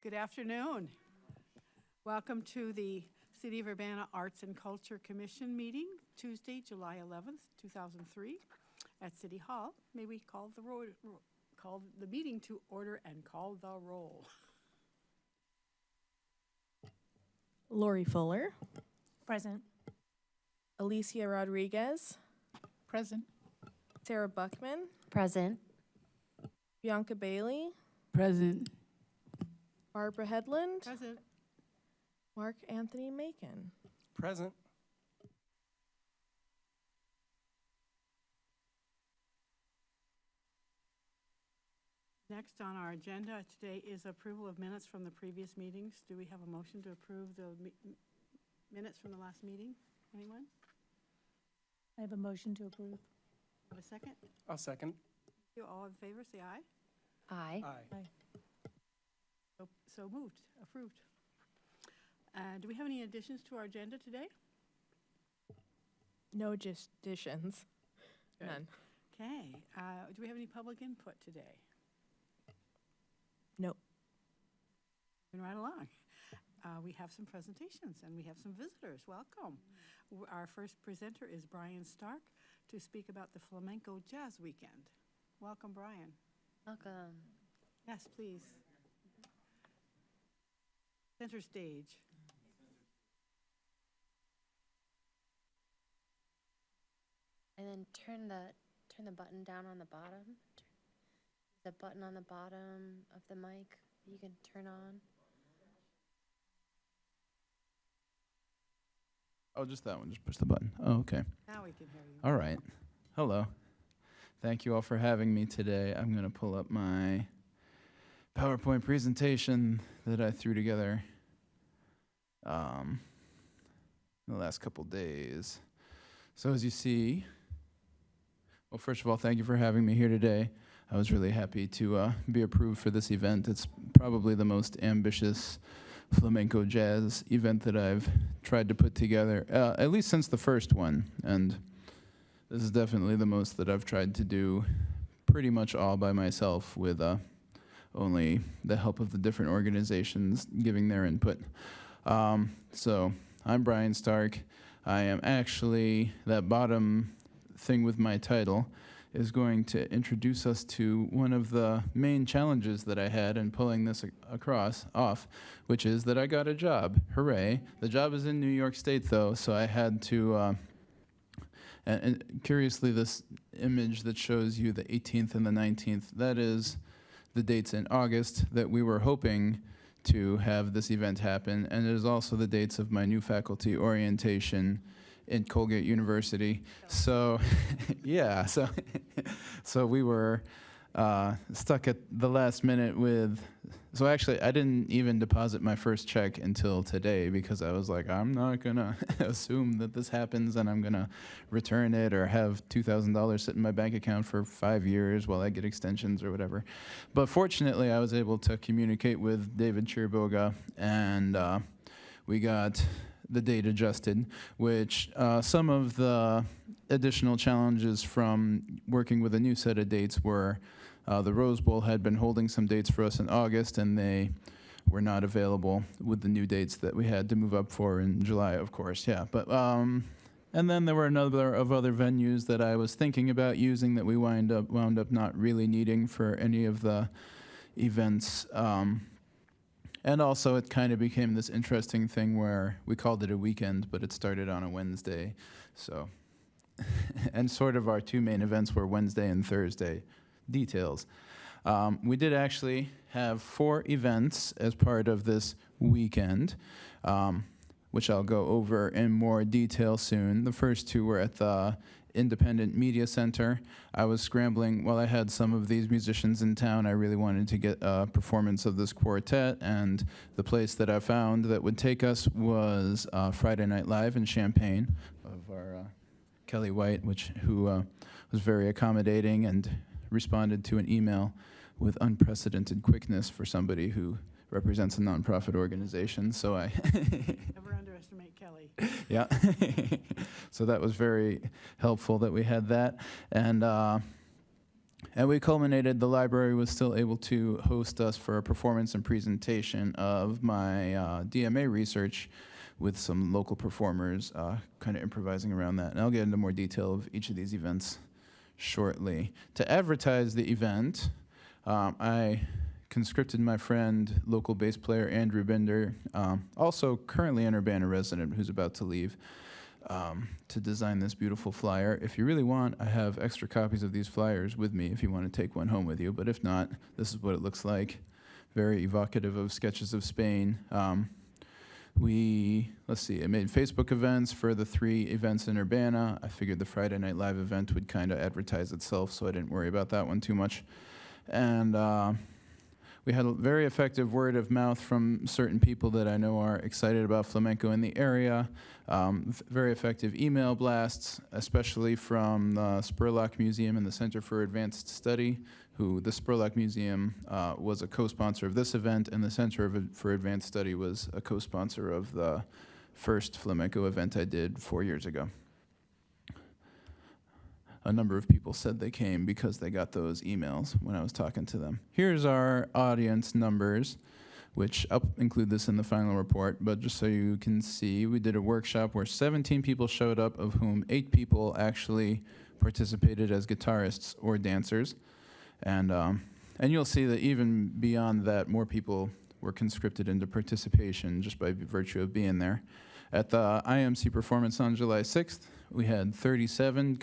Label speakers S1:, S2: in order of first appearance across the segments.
S1: Good afternoon. Welcome to the City of Urbana Arts and Culture Commission meeting, Tuesday, July 11th, 2003, at City Hall. May we call the meeting to order and call the roll.
S2: Lori Fuller.
S3: Present.
S2: Alicia Rodriguez.
S3: Present.
S2: Sarah Buckman.
S4: Present.
S2: Bianca Bailey.
S3: Present.
S2: Barbara Headland.
S1: Present.
S2: Mark Anthony Macon.
S5: Present.
S1: Next on our agenda today is approval of minutes from the previous meetings. Do we have a motion to approve the minutes from the last meeting? Anyone?
S3: I have a motion to approve.
S1: Have a second?
S5: I'll second.
S1: You all in favor, say aye.
S4: Aye.
S5: Aye.
S1: So moved, approved. Do we have any additions to our agenda today?
S2: No additions.
S1: Good.
S2: None.
S1: Okay. Do we have any public input today?
S2: Nope.
S1: Moving right along. We have some presentations and we have some visitors. Welcome. Our first presenter is Brian Stark to speak about the Flamenco Jazz Weekend. Welcome, Brian.
S4: Welcome.
S1: Yes, please. Center stage.
S4: And then turn the button down on the bottom. The button on the bottom of the mic you can turn on.
S6: Oh, just that one. Just push the button. Oh, okay.
S1: Now we can hear you.
S6: All right. Hello. Thank you all for having me today. I'm going to pull up my PowerPoint presentation that I threw together in the last couple days. So as you see, well, first of all, thank you for having me here today. I was really happy to be approved for this event. It's probably the most ambitious flamenco jazz event that I've tried to put together, at least since the first one. And this is definitely the most that I've tried to do pretty much all by myself with only the help of the different organizations giving their input. So I'm Brian Stark. I am actually, that bottom thing with my title is going to introduce us to one of the main challenges that I had in pulling this off, which is that I got a job. Hooray. The job is in New York State, though, so I had to, and curiously, this image that shows you the 18th and the 19th, that is the dates in August that we were hoping to have this event happen, and it is also the dates of my new faculty orientation in Colgate University. So, yeah, so we were stuck at the last minute with, so actually I didn't even deposit my first check until today because I was like, I'm not gonna assume that this happens and I'm gonna return it or have $2,000 sit in my bank account for 5 years while I get extensions or whatever. But fortunately I was able to communicate with David Chirboga and we got the date adjusted, which some of the additional challenges from working with a new set of dates were the Rose Bowl had been holding some dates for us in August, and they were not available with the new dates that we had to move up for in July, of course, yeah. But and then there were a number of other venues that I was thinking about using that we wound up not really needing for any of the events. And also, it kind of became this interesting thing where we called it a weekend, but it started on a Wednesday. So, and sort of our two main events were Wednesday and Thursday. Details. We did actually have 4 events as part of this weekend, which I'll go over in more detail soon. The first 2 were at the Independent Media Center. I was scrambling while I had some of these musicians in town. I really wanted to get a performance of this quartet, and the place that I found that would take us was Friday Night Live in Champaign of our Kelly White, who was very accommodating and responded to an email with unprecedented quickness for somebody who represents a nonprofit organization. So I
S1: Never underestimate Kelly.
S6: yeah. So that was very helpful that we had that. And And we culminated, the library was still able to host us for a performance and presentation of my DMA research with some local performers kind of improvising around that. And I'll get into more detail of each of these events shortly. To advertise the event, I conscripted my friend, local bass player Andrew Bender, also currently an Urbana resident who's about to leave, to design this beautiful flyer. If you really want, I have extra copies of these flyers with me if you want to take one home with you, but if not, this is what it looks like. Very evocative of sketches of Spain. Let's see, I made Facebook events for the 3 events in Urbana. I figured the Friday Night Live event would kind of advertise itself, so I didn't worry about that one too much. And we had a very effective word of mouth from certain people that I know are excited about flamenco in the area. Very effective email blasts, especially from the Spurlock Museum and the Center for Advanced Study, who the Spurlock Museum was a co-sponsor of this event, and the Center for Advanced Study was a co-sponsor of the first flamenco event I did 4 years ago. A number of people said they came because they got those emails when I was talking to them. Here's our audience numbers, which I'll include this in the final report, but just so you can see, we did a workshop where 17 people showed up, of whom 8 people actually participated as guitarists or dancers. And you'll see that even beyond that, more people were conscripted into participation just by virtue of being there. At the IMC performance on July 6th, we had 37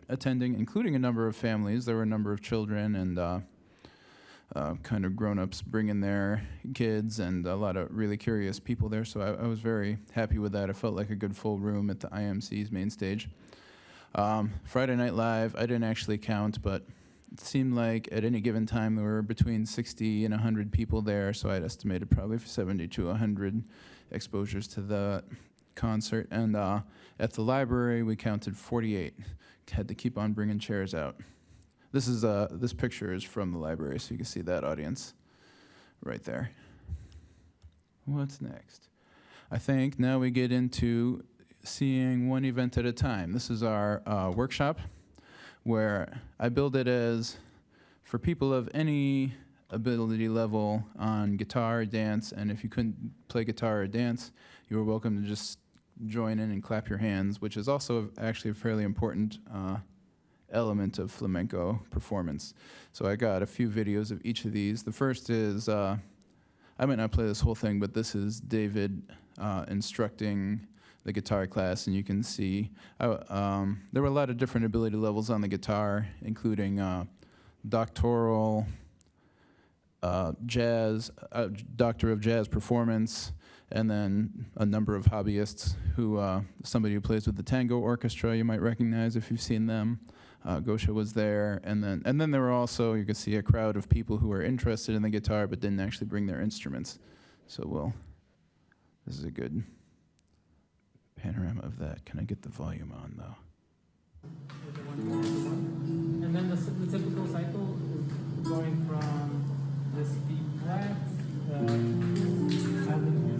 S6: attending, including a number of families. There were a number of children and kind of grown-ups bringing their kids, and a lot of really curious people there. So I was very happy with that. I felt like a good full room at the IMC's main stage. Friday Night Live, I didn't actually count, but it seemed like at any given time there were between 60 and 100 people there, so I'd estimated probably 70 to 100 exposures to the concert. And at the library, we counted 48. Had to keep on bringing chairs out. This picture is from the library, so you can see that audience right there. What's next? I think now we get into seeing one event at a time. This is our workshop, where I build it as for people of any ability level on guitar, dance, and if you couldn't play guitar or dance, you were welcome to just join in and clap your hands, which is also actually a fairly important element of flamenco performance. So I got a few videos of each of these. The first is, I might not play this whole thing, but this is David instructing the guitar class, and you can see there were a lot of different ability levels on the guitar, including doctoral, jazz, doctor of jazz performance, and then a number of hobbyists who, somebody who plays with the tango orchestra you might recognize if you've seen them. Gosha was there, and then there were also, you could see a crowd of people who were interested in the guitar but didn't actually bring their instruments. So this is a good panorama of that. Can I get the volume on, though?
S5: And then the typical cycle is going from this B flat,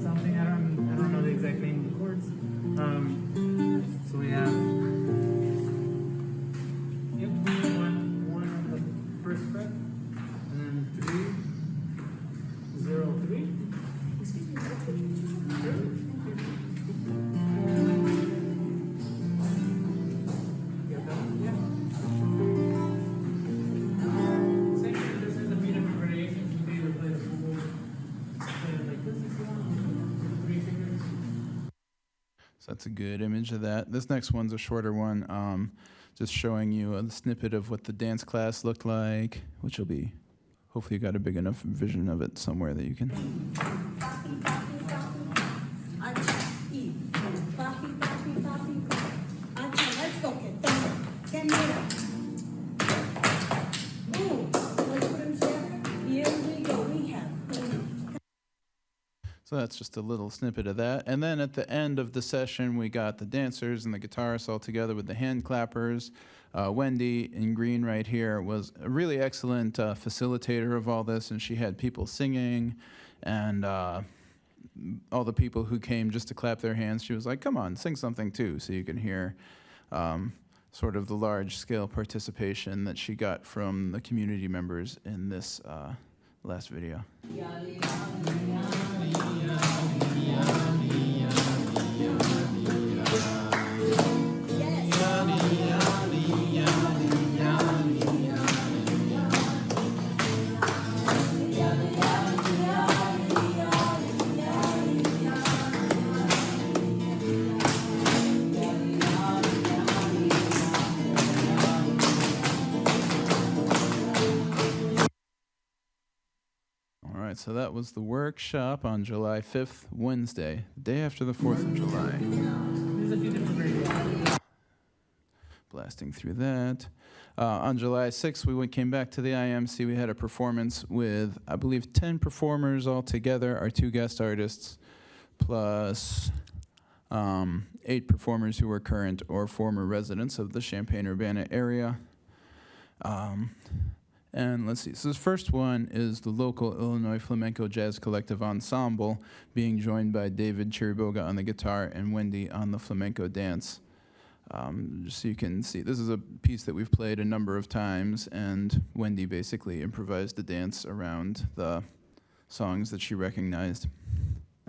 S5: something, I don't know the exact name of the chords. So we have one on the first fret, and then 3, 0, 3. Excuse me.
S6: That's a good image of that. This next one's a shorter one, just showing you a snippet of what the dance class looked like, which will be, hopefully you got a big enough vision of it somewhere that you can. So that's just a little snippet of that. And then at the end of the session, we got the dancers and the guitarists all together with the hand clappers. Wendy in green right here was a really excellent facilitator of all this, and she had people singing, and all the people who came just to clap their hands, she was like, come on, sing something too, so you can hear. sort of the large-scale participation that she got from the community members in this last video. All right, so that was the workshop on July 5th, Wednesday, the day after the 4th of July.
S5: There's a few different variations.
S6: Blasting through that. On July 6th, we came back to the IMC. We had a performance with, I believe, 10 performers all together, our 2 guest artists, plus 8 performers who were current or former residents of the Champaign-Urbana area. And let's see, so this first one is the local Illinois Flamenco Jazz Collective Ensemble, being joined by David Chiriboga on the guitar and Wendy on the flamenco dance. Just so you can see, this is a piece that we've played a number of times, and Wendy basically improvised the dance around the songs that she recognized.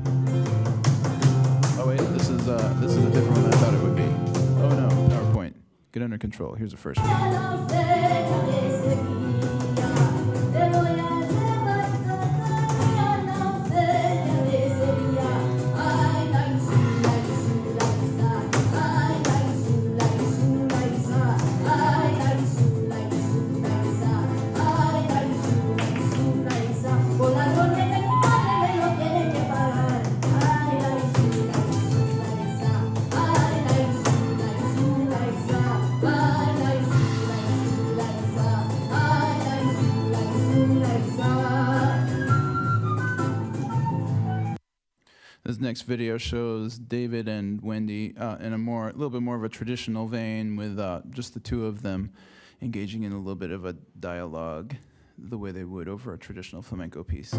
S6: Oh wait, this is a different one than I thought it would be. Oh no, PowerPoint, get under control. Here's the first one. This next video shows David and Wendy in a little bit more of a traditional vein, with just the 2 of them engaging in a little bit of a dialogue, the way they would over a traditional flamenco piece.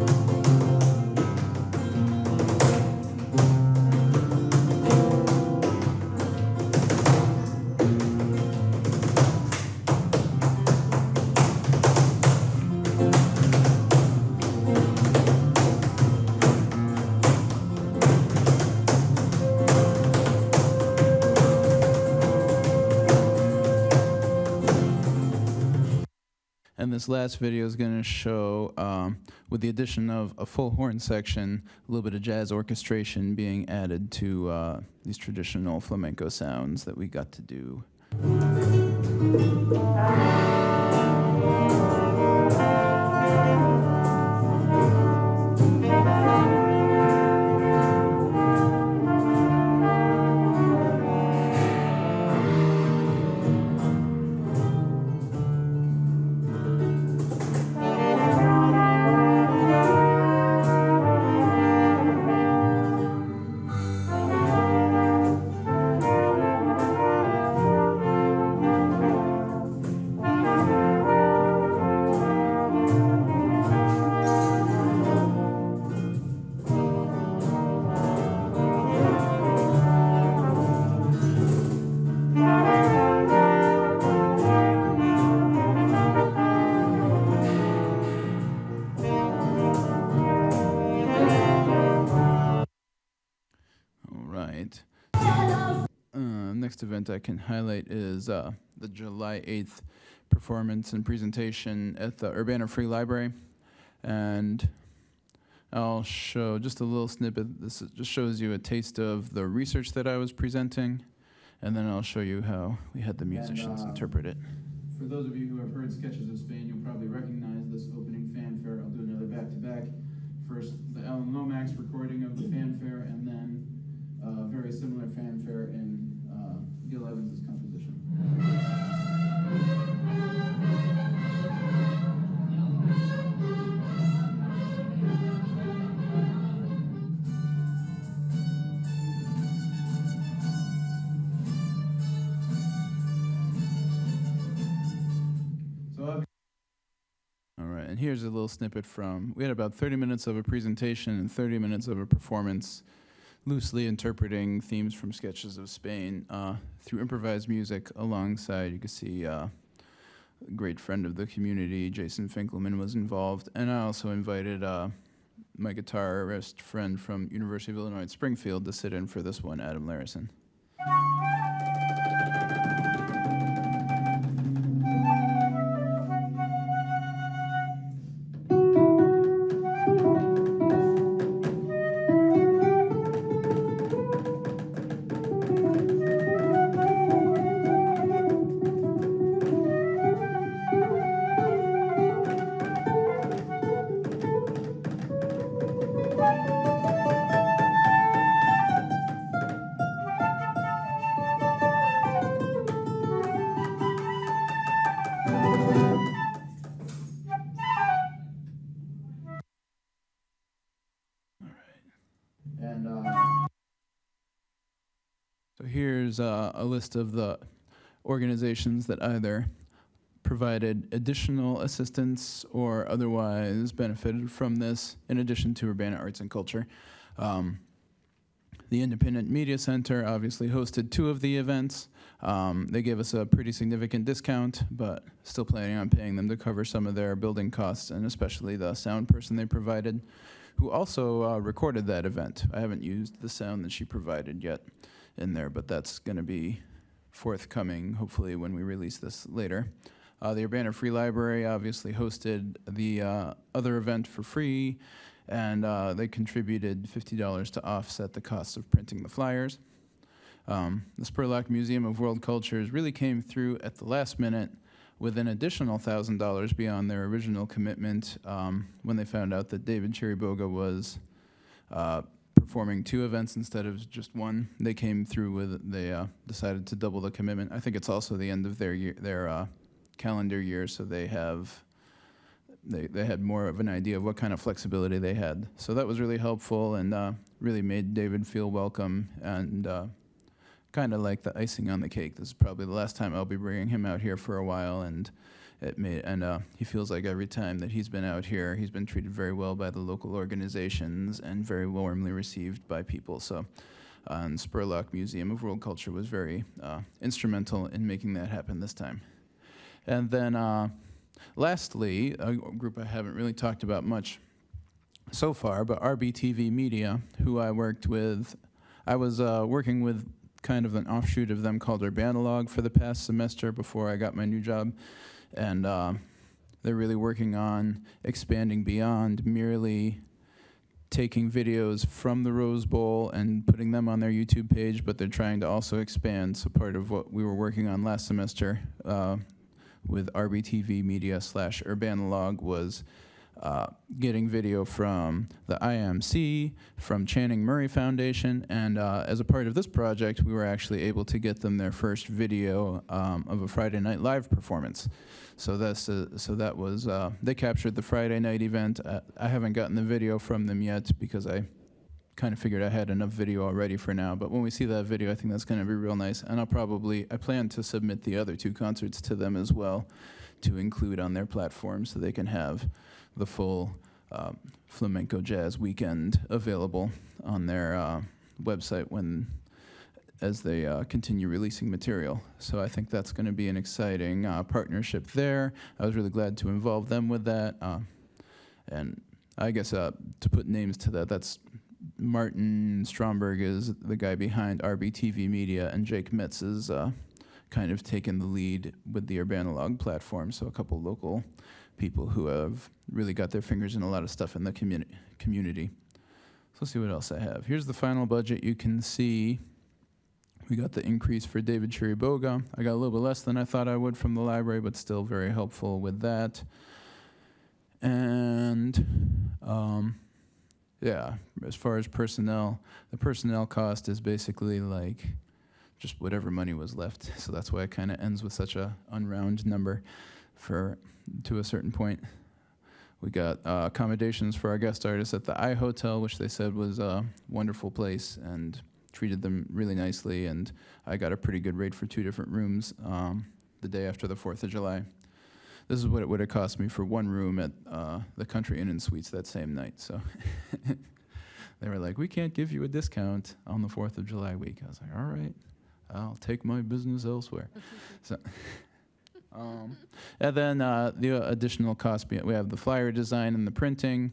S6: And this last video is going to show, with the addition of a full horn section, a little bit of jazz orchestration being added to these traditional flamenco sounds that we got to do. Next event I can highlight is the July 8th performance and presentation at the Urbana Free Library. And I'll show just a little snippet. This just shows you a taste of the research that I was presenting, and then I'll show you how we had the musicians interpret it.
S7: For those of you who have heard Sketches of Spain, you'll probably recognize this opening fanfare. I'll do another back-to-back. First, the Alan Lomax recording of the fanfare, and then a very similar fanfare in Gil Evans's composition.
S6: All right, and here's a little snippet from, we had about 30 minutes of a presentation and 30 minutes of a performance. loosely interpreting themes from Sketches of Spain through improvised music alongside, you can see a great friend of the community, Jason Finkelman, was involved. And I also invited my guitarist friend from University of Illinois at Springfield to sit in for this one, Adam Larison.
S7: And
S6: So here's a list of the organizations that either provided additional assistance or otherwise benefited from this, in addition to Urbana Arts and Culture. The Independent Media Center obviously hosted 2 of the events. They gave us a pretty significant discount, but still planning on paying them to cover some of their building costs, and especially the sound person they provided, who also recorded that event. I haven't used the sound that she provided yet in there, but that's going to be forthcoming, hopefully, when we release this later. The Urbana Free Library obviously hosted the other event for free, and they contributed $50 to offset the cost of printing the flyers. The Spurlock Museum of World Cultures really came through at the last minute with an additional $1,000 beyond their original commitment when they found out that David Chiriboga was performing 2 events instead of just 1. They came through with, they decided to double the commitment. I think it's also the end of their year, their calendar year, so they have, they had more of an idea of what kind of flexibility they had. So that was really helpful and really made David feel welcome and kind of like the icing on the cake. This is probably the last time I'll be bringing him out here for a while, and he feels like every time that he's been out here, he's been treated very well by the local organizations and very warmly received by people. So, and Spurlock Museum of World Culture was very instrumental in making that happen this time. And then lastly, a group I haven't really talked about much so far, but RBTV Media, who I worked with. I was working with kind of an offshoot of them called Urbanalog for the past semester before I got my new job. And they're really working on expanding beyond merely taking videos from the Rose Bowl and putting them on their YouTube page, but they're trying to also expand. So part of what we were working on last semester with RBTV Media / Urbanalog was getting video from the IMC, from Channing Murray Foundation, and as a part of this project, we were actually able to get them their first video of a Friday Night Live performance. So that was they captured the Friday night event. I haven't gotten the video from them yet because I kind of figured I had enough video already for now. But when we see that video, I think that's going to be real nice. And I plan to submit the other 2 concerts to them as well to include on their platform so they can have the full flamenco jazz weekend available on their website as they continue releasing material. So I think that's going to be an exciting partnership there. I was really glad to involve them with that. And I guess to put names to that, that's Martin Stromberg is the guy behind RBTV Media, and Jake Metz is kind of taken the lead with the Urbanalog platform. So a couple local people who have really got their fingers in a lot of stuff in the community. So let's see what else I have. Here's the final budget. You can see we got the increase for David Chiriboga. I got a little bit less than I thought I would from the library, but still very helpful with that. And yeah, as far as personnel, the personnel cost is basically like just whatever money was left. So that's why it kind of ends with such a unround number to a certain point. We got accommodations for our guest artists at the I Hotel, which they said was a wonderful place and treated them really nicely. And I got a pretty good rate for 2 different rooms the day after the 4th of July. This is what it would have cost me for 1 room at the Country Inn and Suites that same night. So They were like, we can't give you a discount on the 4th of July week. I was like, all right, I'll take my business elsewhere. So, and then the additional cost, we have the flyer design and the printing.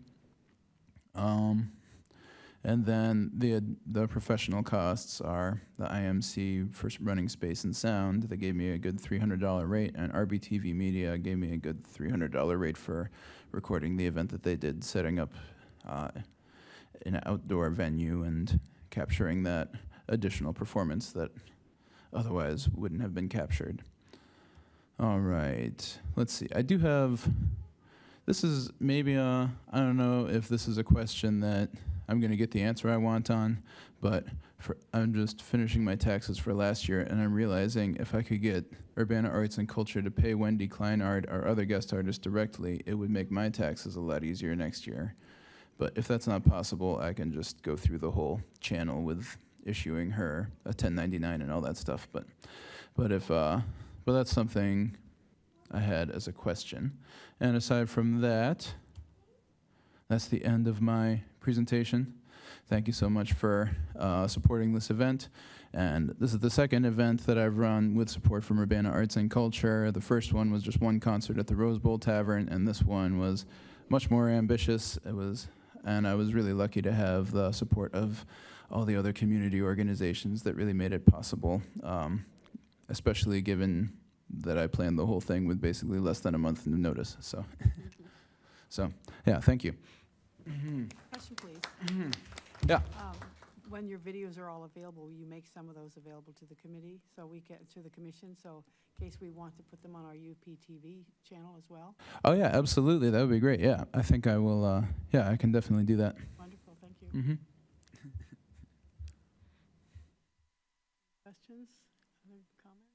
S6: And then the professional costs are the IMC for running space and sound. They gave me a good $300 rate, and RBTV Media gave me a good $300 rate for recording the event that they did, setting up an outdoor venue and capturing that additional performance that otherwise wouldn't have been captured. All right, let's see. I do have, this is maybe I don't know if this is a question that I'm going to get the answer I want on, but I'm just finishing my taxes for last year, and I'm realizing if I could get Urbana Arts and Culture to pay Wendy Kleinard or other guest artists directly, it would make my taxes a lot easier next year. But if that's not possible, I can just go through the whole channel with issuing her a 1099 and all that stuff. But that's something I had as a question. And aside from that, that's the end of my presentation. Thank you so much for supporting this event. And this is the second event that I've run with support from Urbana Arts and Culture. The first one was just one concert at the Rose Bowl Tavern, and this one was much more ambitious. And I was really lucky to have the support of all the other community organizations that really made it possible, especially given that I planned the whole thing with basically less than a month notice. So, yeah, thank you.
S1: Question, please.
S6: Yeah.
S1: When your videos are all available, will you make some of those available to the committee, so we get to the commission, so in case we want to put them on our UPTV channel as well?
S6: Oh, yeah, absolutely. That would be great. Yeah, I think I will, I can definitely do that.
S1: Wonderful, thank you.
S6: Mm-hmm.
S1: Questions, other comments?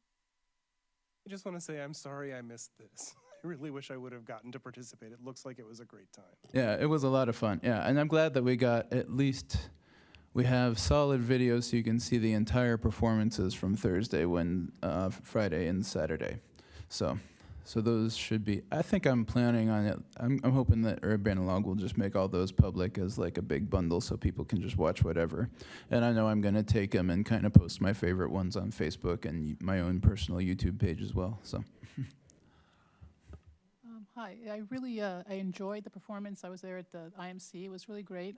S8: I just want to say I'm sorry I missed this. I really wish I would have gotten to participate. It looks like it was a great time.
S6: Yeah, it was a lot of fun. Yeah, and I'm glad that we got we have solid videos so you can see the entire performances from Thursday, Friday, and Saturday. So those should be, I think I'm planning on it. I'm hoping that Urbana Log will just make all those public as like a big bundle so people can just watch whatever. And I know I'm going to take them and kind of post my favorite ones on Facebook and my own personal YouTube page as well. So.
S9: Hi, I really I enjoyed the performance. I was there at the IMC. It was really great.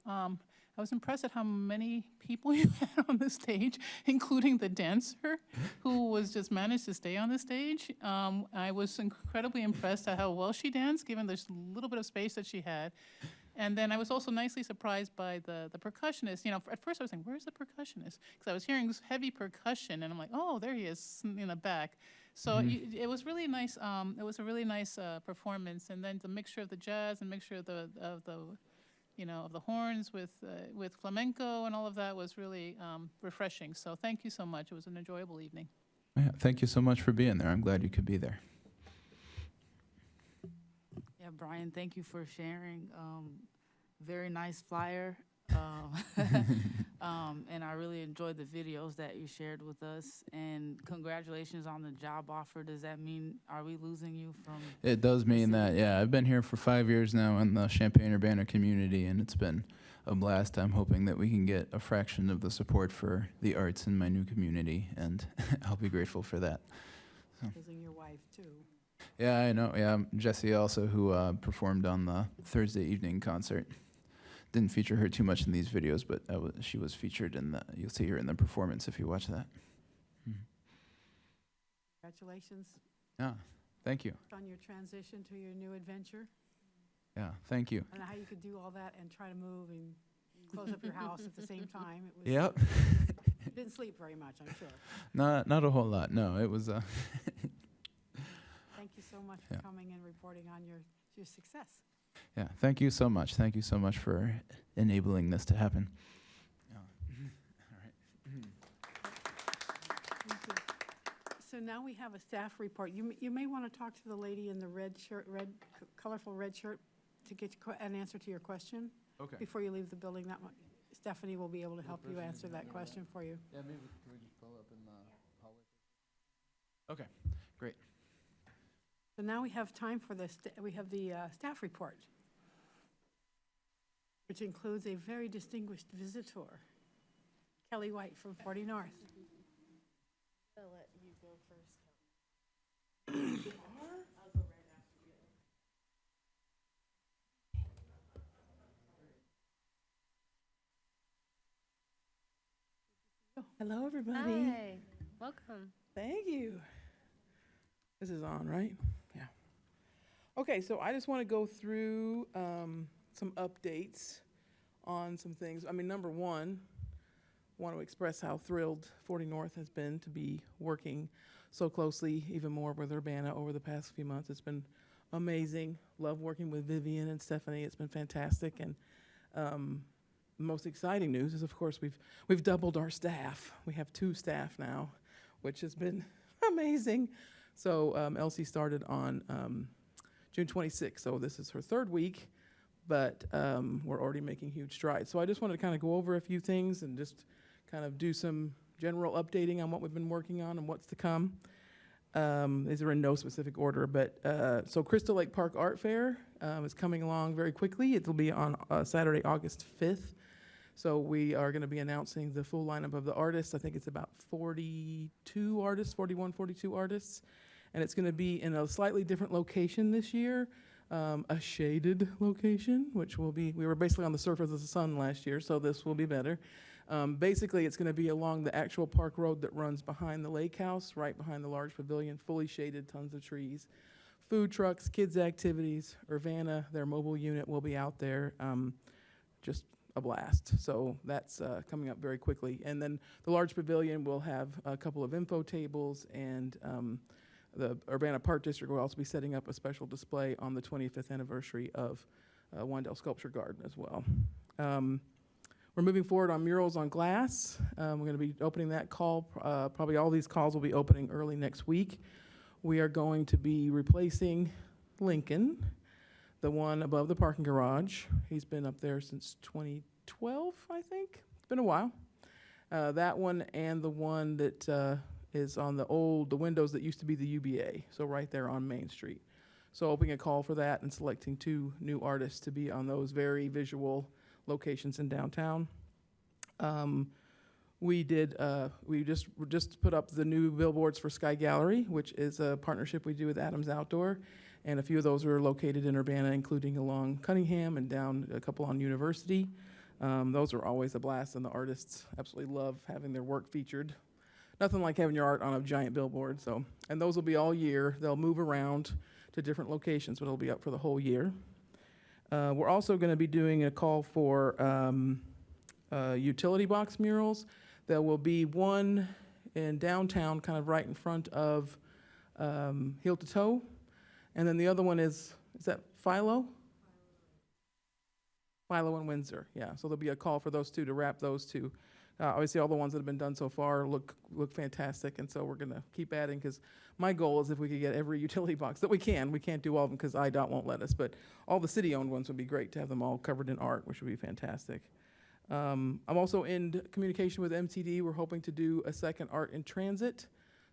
S9: I was impressed at how many people you had on the stage, including the dancer, who was just managed to stay on the stage. I was incredibly impressed at how well she danced, given the little bit of space that she had. And then I was also nicely surprised by the percussionist. You know, at first I was thinking, where's the percussionist? Because I was hearing this heavy percussion, and I'm like, oh, there he is in the back. So it was really nice. It was a really nice performance, and then the mixture of the jazz and mixture of the horns with flamenco and all of that was really refreshing. So thank you so much. It was an enjoyable evening.
S6: Yeah, thank you so much for being there. I'm glad you could be there.
S10: Yeah, Brian, thank you for sharing. Very nice flyer. And I really enjoyed the videos that you shared with us. And congratulations on the job offer. Does that mean, are we losing you from?
S6: It does mean that, yeah. I've been here for 5 years now in the Champaign-Urbana community, and it's been a blast. I'm hoping that we can get a fraction of the support for the arts in my new community, and I'll be grateful for that.
S1: Losing your wife, too.
S6: Yeah, I know. Yeah, Jessie also, who performed on the Thursday evening concert. Didn't feature her too much in these videos, but she was featured in you'll see her in the performance if you watch that.
S1: Congratulations
S6: Yeah, thank you.
S1: on your transition to your new adventure.
S6: Yeah, thank you.
S1: And how you could do all that and try to move and close up your house at the same time. It was,
S6: Yep.
S1: You didn't sleep very much, I'm sure.
S6: Not a whole lot. No, it was.
S1: Thank you so much for coming and reporting on your success.
S6: Yeah, thank you so much. Thank you so much for enabling this to happen. All right.
S1: Thank you. So now we have a staff report. You may want to talk to the lady in the red shirt, colorful red shirt, to get an answer to your question.
S6: Okay.
S1: Before you leave the building. Stephanie will be able to help you answer that question for you.
S6: Yeah, maybe can we just pull up in the hallway? Okay, great.
S1: So now we have time for this. We have the staff report. which includes a very distinguished visitor, Kelly White from 40 North.
S4: I'll let you go first.
S11: Hello, everybody.
S4: Hi, welcome.
S11: Thank you. This is on, right? Yeah. Okay, so I just want to go through some updates on some things. I mean, number one, want to express how thrilled 40 North has been to be working so closely, even more with Urbana over the past few months. It's been amazing. Love working with Vivian and Stephanie. It's been fantastic. And the most exciting news is, of course, we've doubled our staff. We have 2 staff now, which has been amazing. So Elsie started on June 26th, so this is her 3rd week, but we're already making huge strides. So I just wanted to kind of go over a few things and just kind of do some general updating on what we've been working on and what's to come. These are in no specific order, but so Crystal Lake Park Art Fair is coming along very quickly. It'll be on Saturday, August 5th. So we are going to be announcing the full lineup of the artists. I think it's about 42 artists, 41, 42 artists. And it's going to be in a slightly different location this year, a shaded location, which will be, we were basically on the surface of the sun last year, so this will be better. Basically, it's going to be along the actual park road that runs behind the lake house, right behind the large pavilion, fully shaded, tons of trees. Food trucks, kids' activities, Urbana, their mobile unit will be out there. Just a blast. So that's coming up very quickly. And then the large pavilion will have a couple of info tables, and the Urbana Park District will also be setting up a special display on the 25th anniversary of Wandell Sculpture Garden as well. We're moving forward on murals on glass. We're going to be opening that call. Probably all these calls will be opening early next week. We are going to be replacing Lincoln, the one above the parking garage. He's been up there since 2012, I think. It's been a while. That one and the one that is on the windows that used to be the UBA, so right there on Main Street. So opening a call for that and selecting 2 new artists to be on those very visual locations in downtown. We just put up the new billboards for Sky Gallery, which is a partnership we do with Adams Outdoor. And a few of those are located in Urbana, including along Cunningham and down a couple on University. Those are always a blast, and the artists absolutely love having their work featured. Nothing like having your art on a giant billboard. And those will be all year. They'll move around to different locations, but it'll be up for the whole year. We're also going to be doing a call for utility box murals. There will be one in downtown, kind of right in front of Heel to Toe. And then the other one is that Philo? Philo and Windsor, yeah. So there'll be a call for those 2 to wrap those 2. Obviously, all the ones that have been done so far look fantastic, and so we're going to keep adding, because my goal is if we could get every utility box that we can. We can't do all of them because IDOT won't let us, but all the city-owned ones would be great to have them all covered in art, which would be fantastic. I'm also in communication with MTD. We're hoping to do a second art in transit.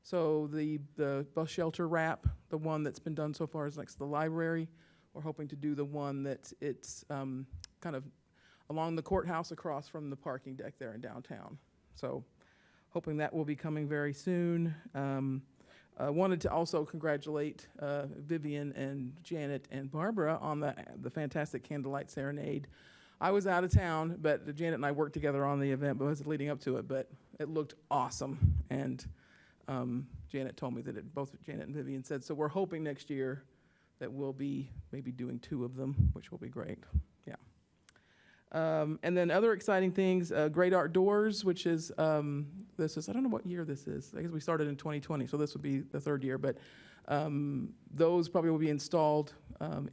S11: So the bus shelter wrap, the one that's been done so far is next to the library. We're hoping to do the one that it's kind of along the courthouse across from the parking deck there in downtown. So hoping that will be coming very soon. Wanted to also congratulate Vivian and Janet and Barbara on the fantastic candlelight serenade. I was out of town, but Janet and I worked together on the event, but was leading up to it, but it looked awesome. And Janet told me that both Janet and Vivian said, so we're hoping next year that we'll be maybe doing 2 of them, which will be great. Yeah. And then other exciting things, Great Outdoors, which is, I don't know what year this is. I guess we started in 2020, so this would be the 3rd year, but those probably will be installed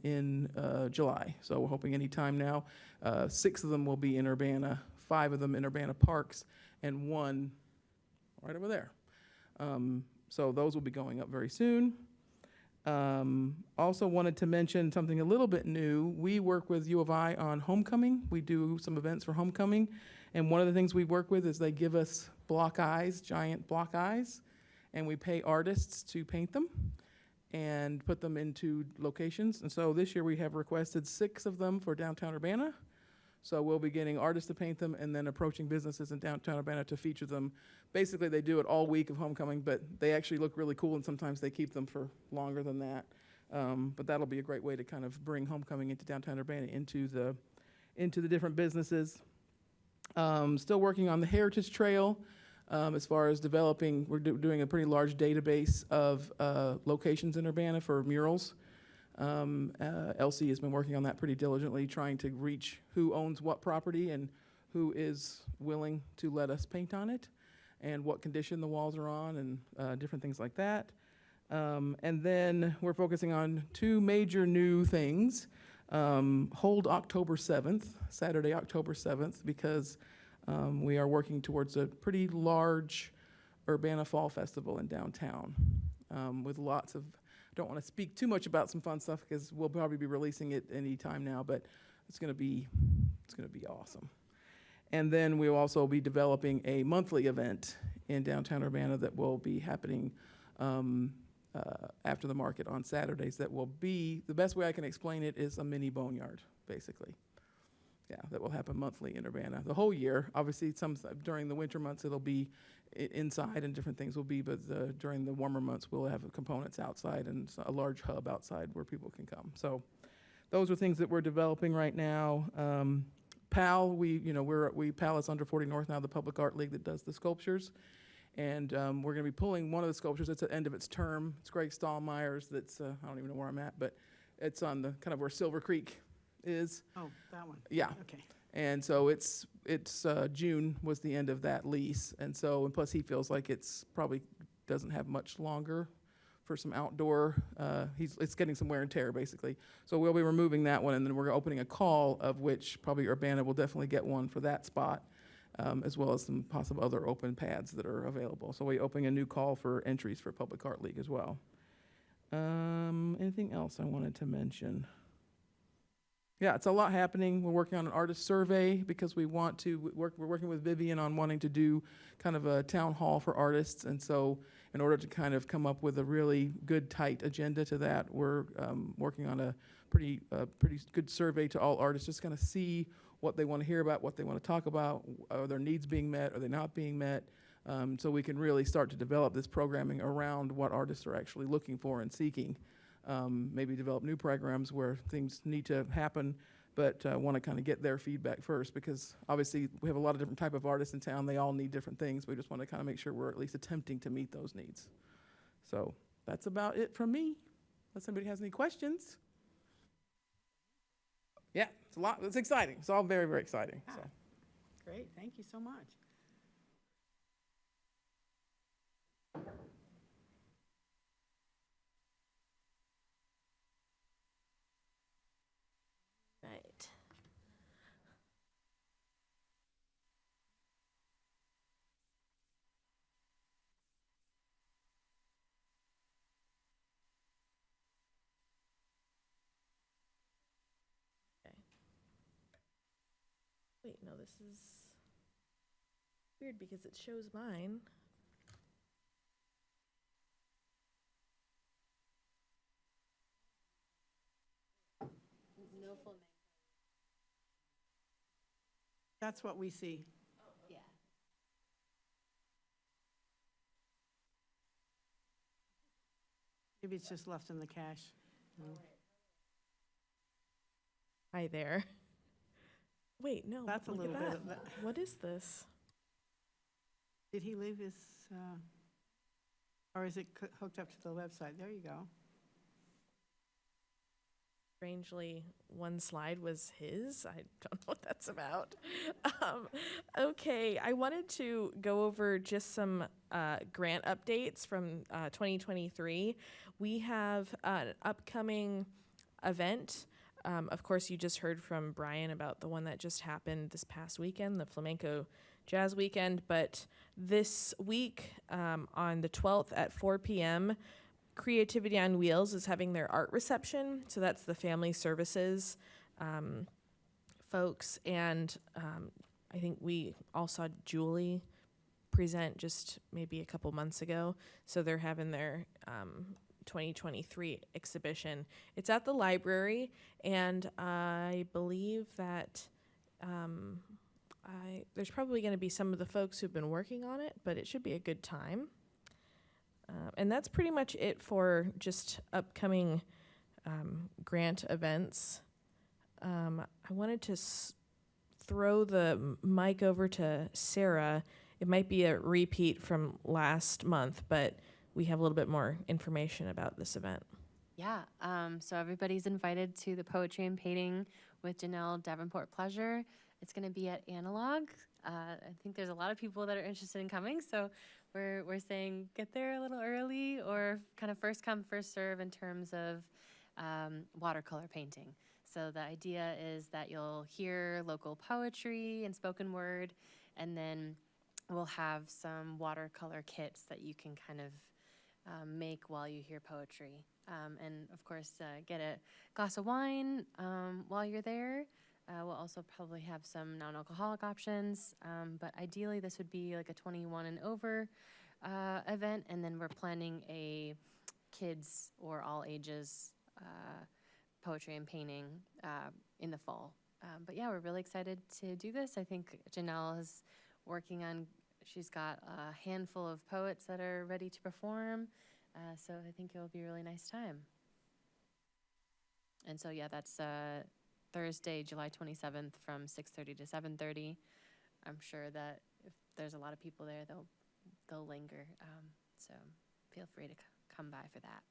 S11: in July. So we're hoping any time now. 6 of them will be in Urbana, 5 of them in Urbana Parks, and 1 right over there. So those will be going up very soon. Also wanted to mention something a little bit new. We work with U of I on homecoming. We do some events for homecoming. And one of the things we work with is they give us block eyes, giant block eyes, and we pay artists to paint them and put them into locations. And so this year we have requested 6 of them for downtown Urbana, So we'll be getting artists to paint them and then approaching businesses in downtown Urbana to feature them. Basically, they do it all week of homecoming, but they actually look really cool, and sometimes they keep them for longer than that. But that'll be a great way to kind of bring homecoming into downtown Urbana, into the different businesses. Still working on the Heritage Trail. As far as developing, we're doing a pretty large database of locations in Urbana for murals. Elsie has been working on that pretty diligently, trying to reach who owns what property and who is willing to let us paint on it, and what condition the walls are on, and different things like that. And then we're focusing on two major new things. Hold October 7th, Saturday, October 7th, because we are working towards a pretty large Urbana Fall Festival in downtown, with lots of, don't want to speak too much about some fun stuff because we'll probably be releasing it any time now, but it's going to be awesome. And then we'll also be developing a monthly event in downtown Urbana that will be happening after the market on Saturdays. That will be, the best way I can explain it is a mini boneyard, basically. Yeah, that will happen monthly in Urbana, the whole year. Obviously, during the winter months, it'll be inside and different things will be, but during the warmer months, we'll have components outside and a large hub outside where people can come. So those are things that we're developing right now. PAL, PAL is under 40 North now, the Public Art League that does the sculptures. And we're going to be pulling one of the sculptures. It's at the end of its term. It's Greg Stahlmeyer's. That's, I don't even know where I'm at, but it's on the kind of where Silver Creek is.
S1: Oh, that one.
S11: Yeah.
S1: Okay.
S11: And so it's June was the end of that lease. And so, and plus he feels like it's probably doesn't have much longer for some outdoor, it's getting some wear and tear basically. So we'll be removing that one, and then we're opening a call, of which probably Urbana will definitely get one for that spot, as well as some possible other open pads that are available. So we're opening a new call for entries for Public Art League as well. Anything else I wanted to mention? Yeah, it's a lot happening. We're working on an artist survey because we want to we're working with Vivian on wanting to do kind of a town hall for artists. And so in order to kind of come up with a really good, tight agenda to that, we're working on a pretty good survey to all artists, just kind of see what they want to hear about, what they want to talk about, are their needs being met, are they not being met, so we can really start to develop this programming around what artists are actually looking for and seeking. Maybe develop new programs where things need to happen, but want to kind of get their feedback first, because obviously we have a lot of different type of artists in town. They all need different things. We just want to kind of make sure we're at least attempting to meet those needs. So that's about it from me, unless somebody has any questions. Yeah, it's a lot. It's exciting. It's all very, very exciting.
S1: Ah,
S11: So.
S1: Great, thank you so much.
S2: Right. Okay. Wait, no, this is weird because it shows mine.
S4: No full name.
S1: That's what we see.
S4: Yeah.
S1: Maybe it's just left in the cache. Mm.
S2: Hi there. Wait, no.
S1: That's a
S2: look
S1: little
S2: at
S1: bit
S2: that.
S1: of that.
S2: What is this?
S1: Did he leave his, or is it hooked up to the website? There you go.
S2: Strangely, one slide was his. I don't know what that's about. Okay, I wanted to go over just some grant updates from 2023. We have an upcoming event. Of course, you just heard from Brian about the one that just happened this past weekend, the Flamenco Jazz Weekend. But this week, on the 12th at 4 p.m., Creativity on Wheels is having their art reception. So that's the family services folks. And I think we all saw Julie present just maybe a couple months ago. So they're having their 2023 exhibition. It's at the library, and I believe that There's probably going to be some of the folks who've been working on it, but it should be a good time. And that's pretty much it for just upcoming grant events. I wanted to throw the mic over to Sarah. It might be a repeat from last month, but we have a little bit more information about this event.
S4: Yeah, so everybody's invited to the Poetry and Painting with Janelle Davenport Pleasure. It's going to be at Analog. I think there's a lot of people that are interested in coming, so we're saying get there a little early or kind of first come, first serve in terms of watercolor painting. So the idea is that you'll hear local poetry and spoken word, and then we'll have some watercolor kits that you can kind of make while you hear poetry. And of course, get a glass of wine while you're there. We'll also probably have some non-alcoholic options, but ideally this would be like a 21 and over event, and then we're planning a kids or all ages poetry and painting in the fall. But yeah, we're really excited to do this. I think Janelle is working on, she's got a handful of poets that are ready to perform, so I think it'll be a really nice time. And so yeah, that's Thursday, July 27th from 6:30 to 7:30. I'm sure that if there's a lot of people there, they'll linger. So feel free to come by for that.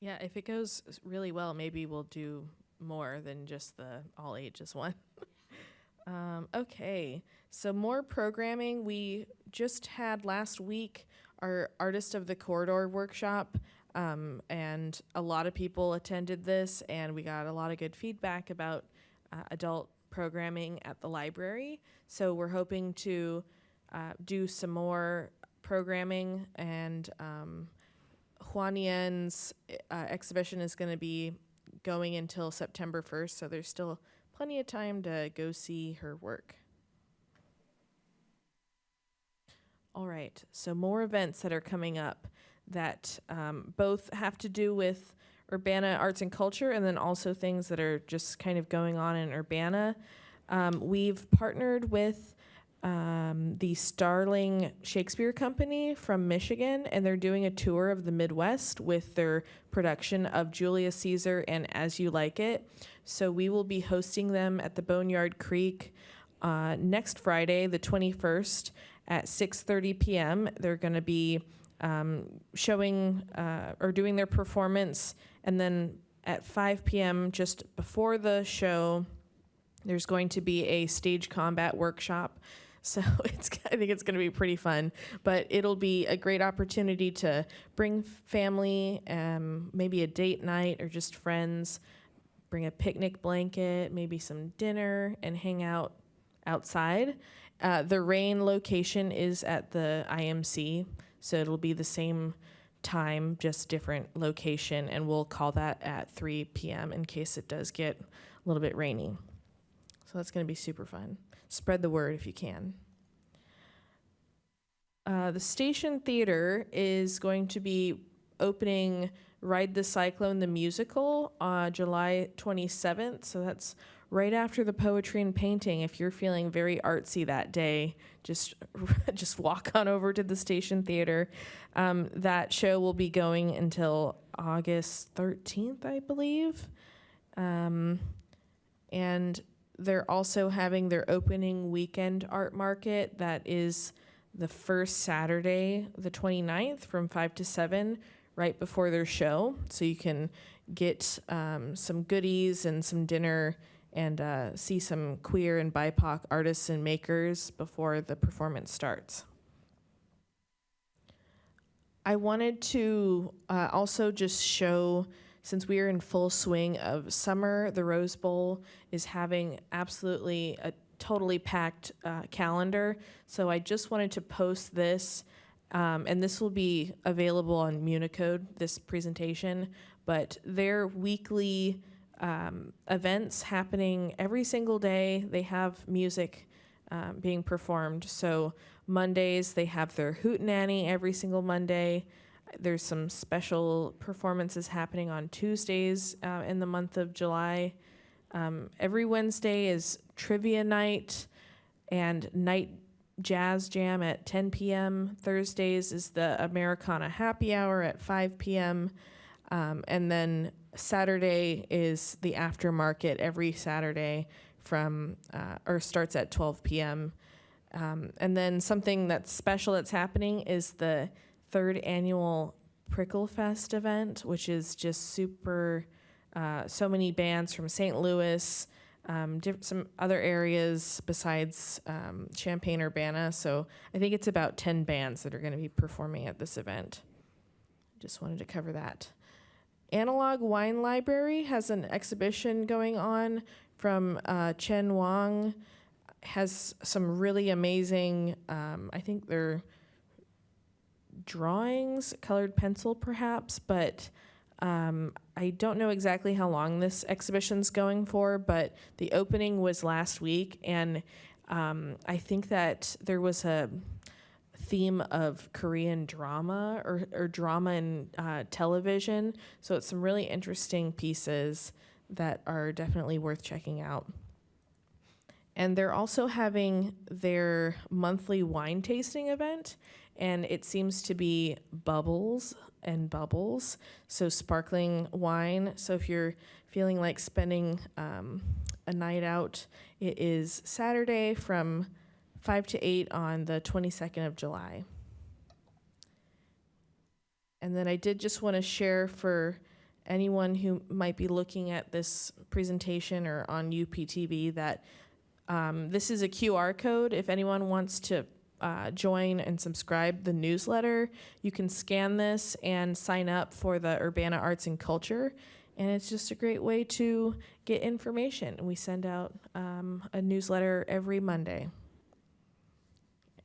S2: Yeah, if it goes really well, maybe we'll do more than just the all ages one. Okay, so more programming. We just had last week our Artist of the Corridor workshop. And a lot of people attended this, and we got a lot of good feedback about adult programming at the library. So we're hoping to do some more programming, and Huan Yen's exhibition is going to be going until September 1st, so there's still plenty of time to go see her work. All right, so more events that are coming up that both have to do with Urbana arts and culture, and then also things that are just kind of going on in Urbana. We've partnered with the Starling Shakespeare Company from Michigan, and they're doing a tour of the Midwest with their production of Julius Caesar and As You Like It. So we will be hosting them at the Boneyard Creek next Friday, the 21st, at 6:30 p.m. They're going to be showing or doing their performance, and then at 5 p.m. just before the show, there's going to be a stage combat workshop. So I think it's going to be pretty fun, but it'll be a great opportunity to bring family, maybe a date night or just friends, bring a picnic blanket, maybe some dinner, and hang out outside. The rain location is at the IMC, so it'll be the same time, just different location, and we'll call that at 3 p.m. in case it does get a little bit rainy. So that's going to be super fun. Spread the word if you can. The Station Theater is going to be opening Ride the Cyclone, the musical, July 27th, so that's right after the Poetry and Painting. If you're feeling very artsy that day, just walk on over to the Station Theater. That show will be going until August 13th, I believe. And they're also having their opening weekend art market. That is the first Saturday, the 29th, from 5 to 7, right before their show. So you can get some goodies and some dinner and see some queer and BIPOC artists and makers before the performance starts. I wanted to also just show, since we are in full swing of summer, the Rose Bowl is having absolutely a totally packed calendar. So I just wanted to post this, and this will be available on Municode, this presentation, but their weekly events happening every single day. They have music being performed. So Mondays, they have their Hootenanny every single Monday. There's some special performances happening on Tuesdays in the month of July. Every Wednesday is trivia night and night jazz jam at 10 p.m. Thursdays is the Americana happy hour at 5 p.m. And then Saturday is the aftermarket every Saturday from, or starts at 12 p.m. And then something that's special that's happening is the 3rd annual Prickle Fest event, which is just super, so many bands from St. Louis, some other areas besides Champaign-Urbana. So I think it's about 10 bands that are going to be performing at this event. Just wanted to cover that. Analog Wine Library has an exhibition going on from Chen Wang. Has some really amazing, I think they're drawings, colored pencil perhaps, but I don't know exactly how long this exhibition's going for, but the opening was last week, and I think that there was a theme of Korean drama or drama in television, so it's some really interesting pieces that are definitely worth checking out. And they're also having their monthly wine tasting event, and it seems to be bubbles and bubbles, so sparkling wine. So if you're feeling like spending a night out, it is Saturday from 5 to 8 on the 22nd of July. And then I did just want to share for anyone who might be looking at this presentation or on UPTV that this is a QR code. If anyone wants to join and subscribe the newsletter, you can scan this and sign up for the Urbana Arts and Culture. And it's just a great way to get information. We send out a newsletter every Monday.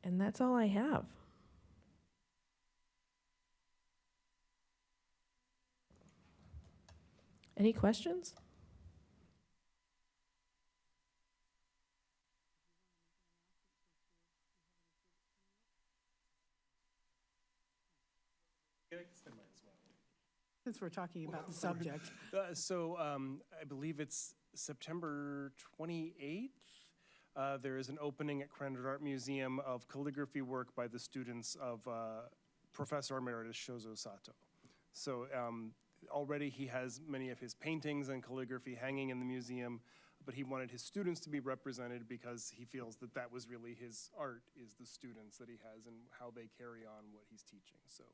S2: And that's all I have. Any questions?
S1: Since we're talking about the subject.
S8: I believe it's September 28th. There is an opening at Credit Art Museum of calligraphy work by the students of Professor Emeritus Shozo Sato. So already he has many of his paintings and calligraphy hanging in the museum, but he wanted his students to be represented because he feels that that was really his art, is the students that he has and how they carry on what he's teaching. So,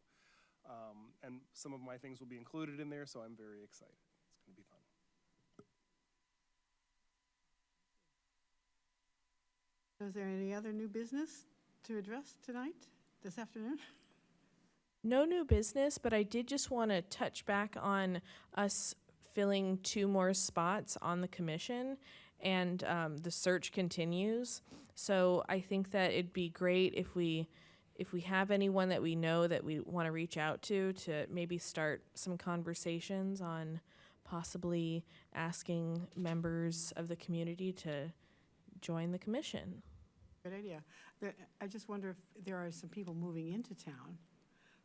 S8: and some of my things will be included in there, so I'm very excited. It's going to be fun.
S1: Is there any other new business to address tonight, this afternoon?
S2: No new business, but I did just want to touch back on us filling 2 more spots on the commission, and the search continues. So I think that it'd be great if we have anyone that we know that we want to reach out to maybe start some conversations on possibly asking members of the community to join the commission.
S1: Good idea. I just wonder if there are some people moving into town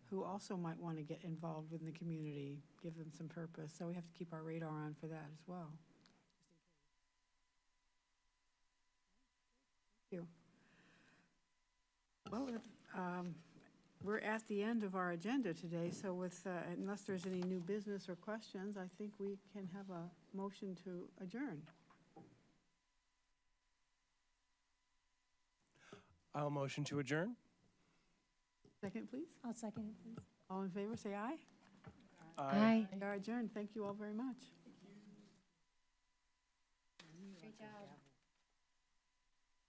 S1: who also might want to get involved in the community, give them some purpose. So we have to keep our radar on for that as well. Thank you. Well, we're at the end of our agenda today, so with unless there's any new business or questions, I think we can have a motion to adjourn.
S8: I'll motion to adjourn.
S1: Second, please.
S3: I'll second it, please.
S1: All in favor, say aye.
S4: Aye.
S1: We are adjourned. Thank you all very much.
S4: Great job.